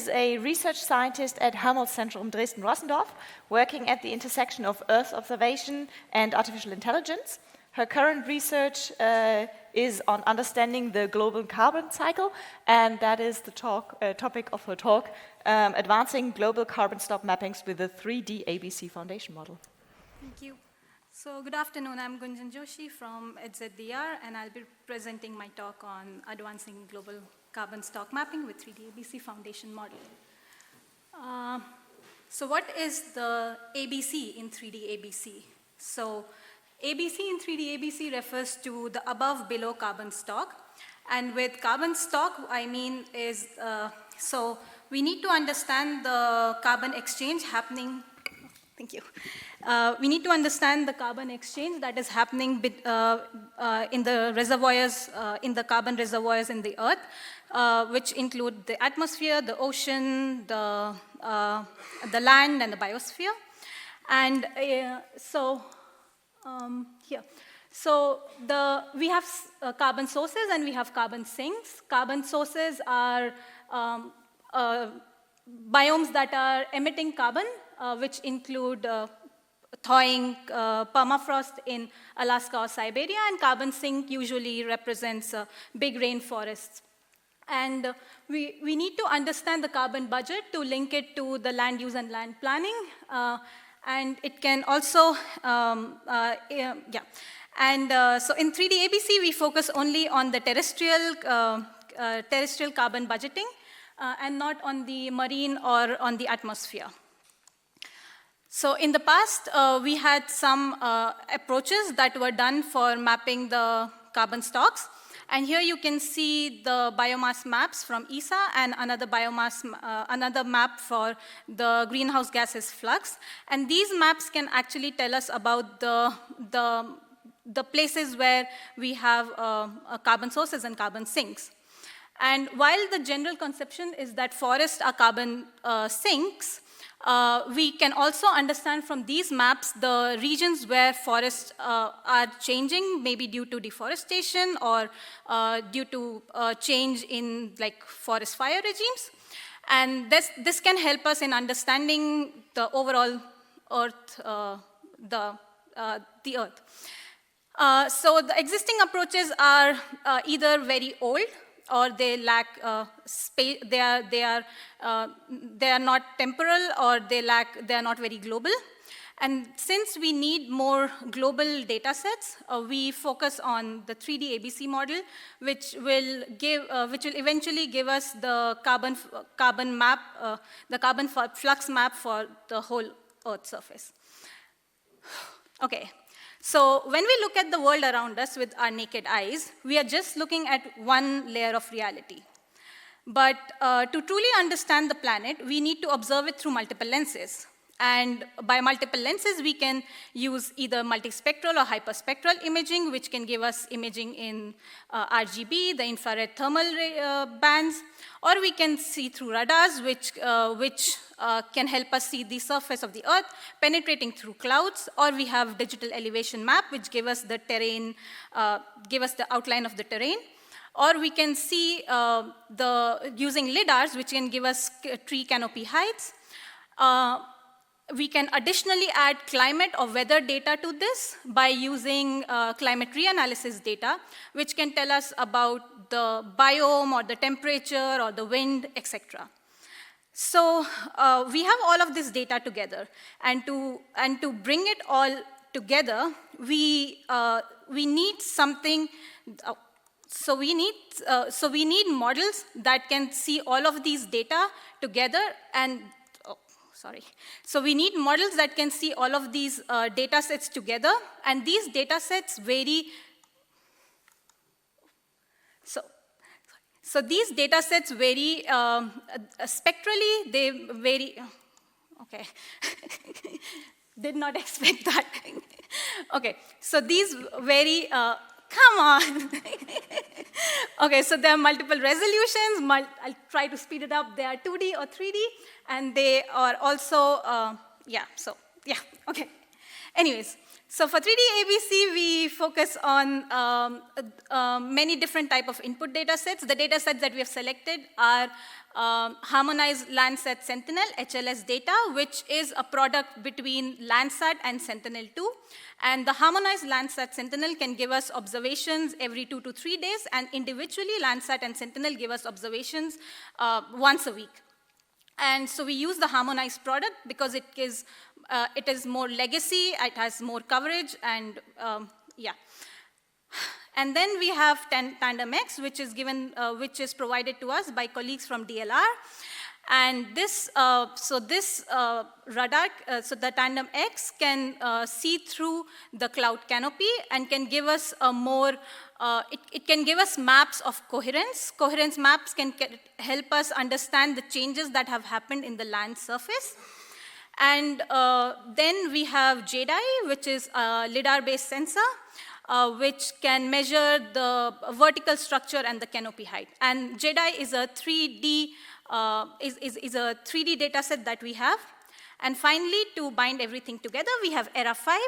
is a research scientist at Helmholtz-Zentrum Dresden-Rossendorf, working at the intersection of Earth observation and artificial intelligence. Her current research is on understanding the global carbon cycle, and that is the topic of her talk, Advancing Global Carbon Stock Mappings with the 3D ABC Foundation Model. Thank you. So good afternoon, I'm Joshi from HZDR, and I'll be presenting my talk on advancing global carbon stock mapping with 3D ABC Foundation Model. So what is the ABC in 3D ABC? So ABC in 3D ABC refers to the above below carbon stock. And with carbon stock, I mean is, so we need to understand the carbon exchange happening. Thank you. We need to understand the carbon exchange that is happening in the reservoirs, in the carbon reservoirs in the Earth, which include the atmosphere, the ocean, the land, and the biosphere. And here. So we have carbon sources and we have carbon sinks. Carbon sources are biomes that are emitting carbon, which include thawing permafrost in Alaska or Siberia, and carbon sink usually represents big rainforests. And we need to understand the carbon budget to link it to the land use and land planning. And it can also, so in 3D ABC, we focus only on the terrestrial carbon budgeting and not on the marine or on the atmosphere. So in the past, we had some approaches that were done for mapping the carbon stocks. And here you can see the biomass maps from ESA and another map for the greenhouse gases flux. And these maps can actually tell us about the places where we have carbon sources and carbon sinks. And while the general conception is that forests are carbon sinks, we can also understand from these maps the regions where forests are changing, maybe due to deforestation or due to change in like forest fire regimes. And this can help us in understanding the overall Earth, the Earth. So the existing approaches are either very old, or they lack space. They are not temporal, or they are not very global. And since we need more global data sets, we focus on the 3D ABC model, which will eventually give us the carbon map, the carbon flux map for the whole Earth surface. Okay. So when we look at the world around us with our naked eyes, we are just looking at one layer of reality. But to truly understand the planet, we need to observe it through multiple lenses. And by multiple lenses, we can use either multispectral or hyperspectral imaging, which can give us imaging in RGB, the infrared thermal bands, or we can see through radars, which can help us see the surface of the Earth penetrating through clouds, or we have digital elevation map, which give us the terrain, give us the outline of the terrain. Or we can see using lidars, which can give us tree canopy heights. We can additionally add climate or weather data to this by using climate reanalysis data, which can tell us about the biome or the temperature or the wind, etc. So we have all of this data together, and to bring it all together, we need something. So we need models that can see all of these data together and. So we need models that can see all of these data sets together, and these data sets vary. So these data sets vary spectrally. They vary. Okay, did not expect that. Okay, so these vary. Come on. Okay, so there are multiple resolutions. I'll try to speed it up. They are 2D or 3D, and they are also, okay. Anyways, so for 3D ABC, we focus on many different type of input data sets. The data sets that we have selected are harmonized Landsat Sentinel HLS data, which is a product between Landsat and Sentinel-2. And the harmonized Landsat Sentinel can give us observations every 2 to 3 days, and individually Landsat and Sentinel give us observations once a week. And so we use the harmonized product because it is more legacy, it has more coverage, and yeah. And then we have Tandem X, which is provided to us by colleagues from DLR. And this, radar, so the Tandem X can see through the cloud canopy and can give us a more, it can give us maps of coherence. Coherence maps can help us understand the changes that have happened in the land surface. And then we have JDI, which is a LiDAR-based sensor, which can measure the vertical structure and the canopy height. And JDI is a 3D data set that we have. And finally, to bind everything together, we have ERA5.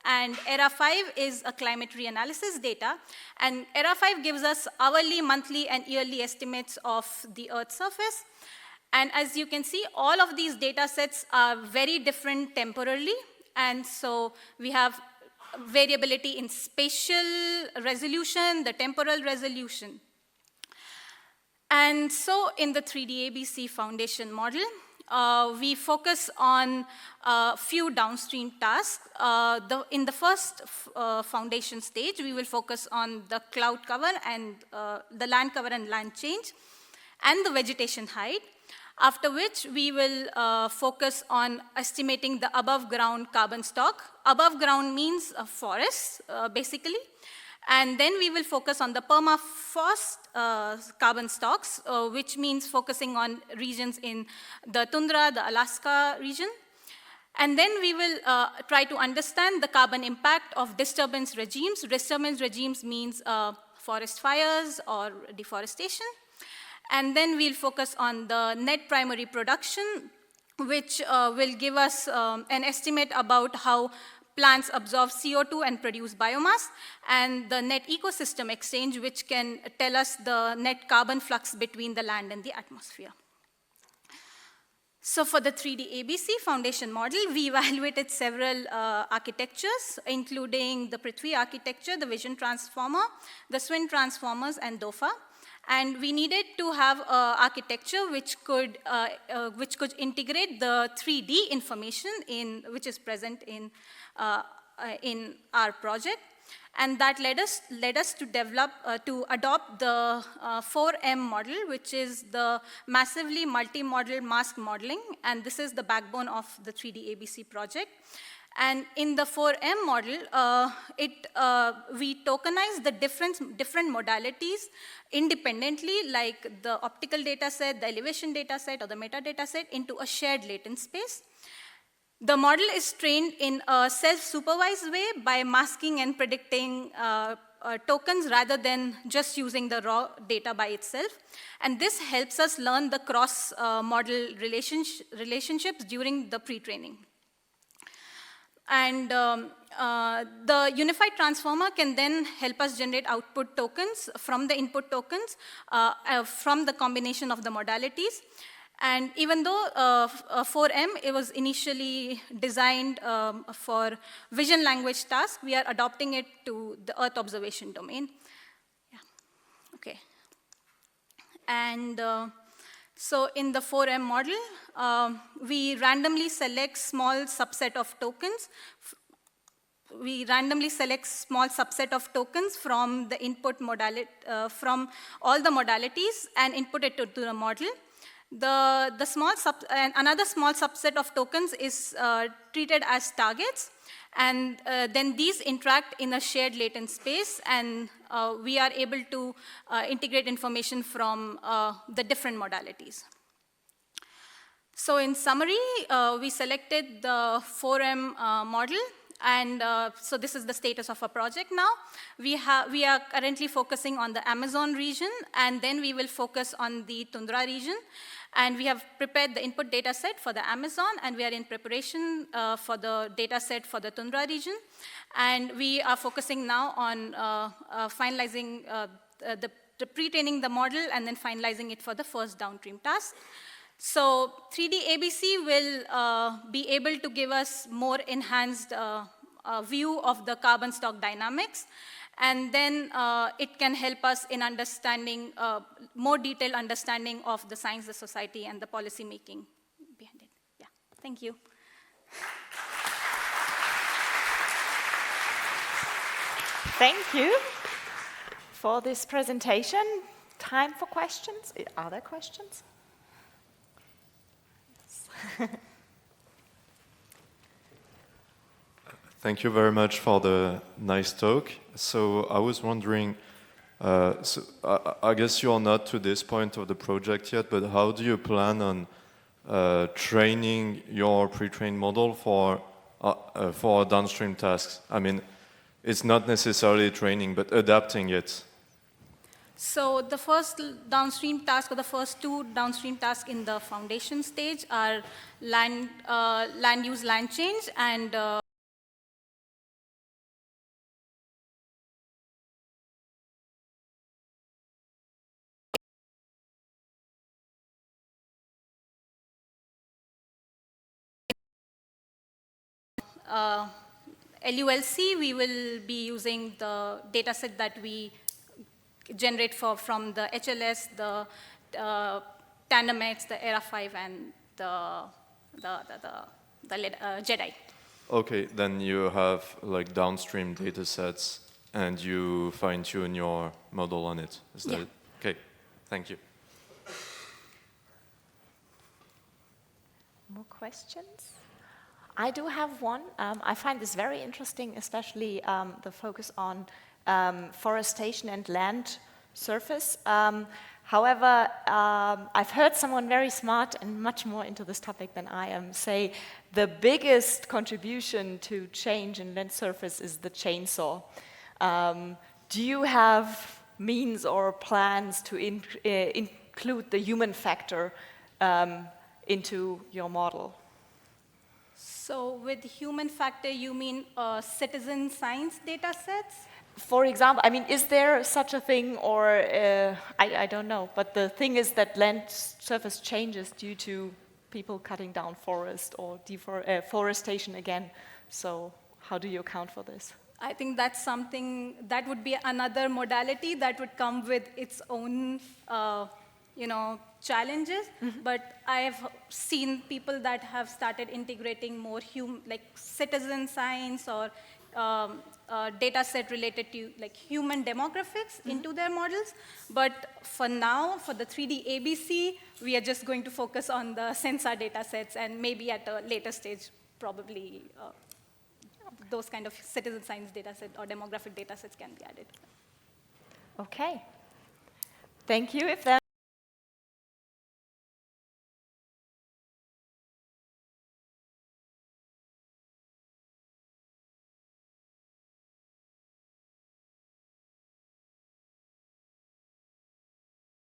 And ERA5 is a climate reanalysis data. And ERA5 gives us hourly, monthly, and yearly estimates of the Earth's surface. And as you can see, all of these data sets are very different temporally. And so we have variability in spatial resolution, the temporal resolution. And so in the 3D ABC Foundation model, we focus on a few downstream tasks. In the first foundation stage, we will focus on the cloud cover and the land cover and land change, and the vegetation height. After which, we will focus on estimating the above-ground carbon stock. Above ground means forests, basically. And then we will focus on the permafrost carbon stocks, which means focusing on regions in the tundra, the Alaska region. And then we will try to understand the carbon impact of disturbance regimes. Disturbance regimes means forest fires or deforestation. And then we'll focus on the net primary production, which will give us an estimate about how plants absorb CO2 and produce biomass, and the net ecosystem exchange, which can tell us the net carbon flux between the land and the atmosphere. So for the 3D ABC foundation model, we evaluated several architectures, including the Prithvi architecture, the Vision Transformer, the Swin Transformers, and DOFA. And we needed to have an architecture which could integrate the 3D information which is present in our project. And that led us to adopt the 4M model, which is the massively multi-model mask modeling. And this is the backbone of the 3D ABC project. And in the 4M model, we tokenize the different modalities independently, like the optical data set, the elevation data set, or the metadata set, into a shared latent space. The model is trained in a self-supervised way by masking and predicting tokens rather than just using the raw data by itself. And this helps us learn the cross-model relationships during the pre-training. And the unified transformer can then help us generate output tokens from the input tokens from the combination of the modalities. And even though 4M, it was initially designed for vision language tasks, we are adopting it to the Earth observation domain. Yeah. Okay. And so in the 4M model, we randomly select small subset of tokens. We randomly select small subset of tokens from the input modality, from all the modalities, and input it to the model. Another small subset of tokens is treated as targets, and then these interact in a shared latent space, and we are able to integrate information from the different modalities. So in summary, we selected the 4M model, and so this is the status of our project now. We are currently focusing on the Amazon region, and then we will focus on the tundra region. And we have prepared the input data set for the Amazon, and we are in preparation for the data set for the tundra region. And we are focusing now on finalizing the pre-training the model and then finalizing it for the first downstream task. So 3D ABC will be able to give us more enhanced view of the carbon stock dynamics. And then it can help us in understanding, more detailed understanding of the science, the society, and the policy making behind it. Yeah, thank you. Thank you for this presentation. Time for questions. Are there questions? Yes. Thank you very much for the nice talk. So I was wondering, I guess you're not to this point of the project yet, but how do you plan on training your pre-trained model for downstream tasks? I mean, it's not necessarily training, but adapting it. So the first downstream task, or the first two downstream tasks in the foundation stage are land use, land change, and LULC, we will be using the data set that we generate from the HLS, the TandemX, the ERA5, and the JEDI. Okay, then you have like downstream data sets and you fine-tune your model on it. Is that it? Okay, thank you. More questions? I do have one. I find this very interesting, especially the focus on forestation and land surface. However, I've heard someone very smart and much more into this topic than I am say the biggest contribution to change in land surface is the chainsaw. Do you have means or plans to include the human factor into your model? So with human factor, you mean citizen science data sets? For example, I mean, is there such a thing, or I don't know, but the thing is that land surface changes due to people cutting down forest or deforestation again. So how do you account for this? I think that's something that would be another modality that would come with its own challenges. Mm-hmm. But I've seen people that have started integrating more like citizen science or data set related to like human demographics mm-hmm. into their models. But for now, for the 3D ABC, we are just going to focus on the sensor data sets, and maybe at a later stage, probably those kind of citizen science data set or demographic data sets can be added. Okay. Thank you. If there